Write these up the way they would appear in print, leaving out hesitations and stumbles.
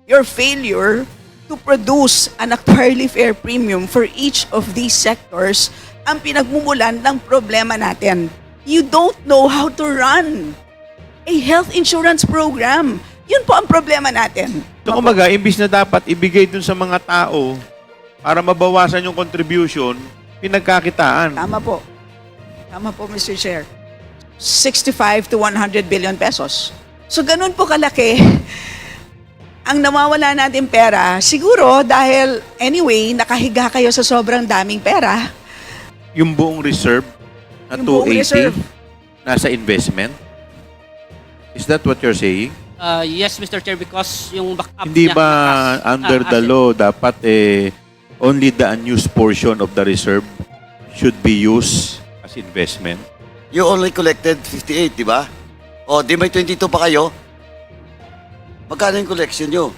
your failure to produce an actuarially fair premium for each of these sectors ang pinagmumulan ng problema natin. You don't know how to run a health insurance program. Yun po ang problema natin. So, kumbaga, imbis na dapat ibigay dun sa mga tao para mabawasan yung contribution, pinagkakitaan. Tama po. Tama po, Mr. Chair. 65 to 100 billion pesos. So, ganun po kalaki ang nawawala natin pera. Siguro dahil, anyway, nakahiga kayo sa sobrang daming pera. Yung buong reserve na Yung buong 280 reserve. nasa investment? Is that what you're saying? Yes, Mr. Chair, because yung backup Hindi niya ba na under the law dapat only the unused portion of the reserve should be used as investment? You only collected 58, di ba? O, di may 22 pa kayo? Magkano yung collection nyo?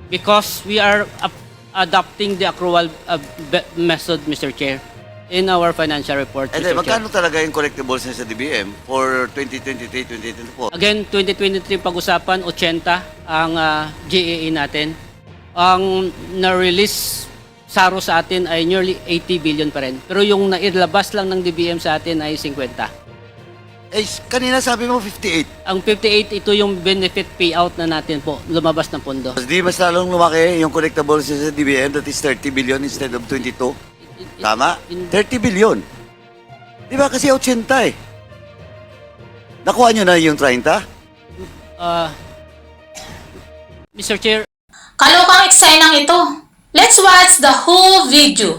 Because we are adopting the accrual method, Mr. Chair, in our financial report, And Mr. then, magkano Chair. talaga yung collectibles sa DBM for 2023-2024? Again, 2023 pag-usapan, 80 ang GAA natin. Ang na-release SARO sa atin ay nearly 80 billion pa rin. Pero yung nailabas lang ng DBM sa atin ay 50. Eh, kanina sabi mo 58. Ang 58, ito yung benefit payout na natin po, lumabas ng pondo. Di mas lalong lumaki yung collectibles sa DBM, that is 30 billion instead of 22. Tama? 30 billion. Di ba kasi 80 eh. Nakuha nyo na yung 30? Mr. Chair, Kalokang eksenang ito. Let's watch the whole video.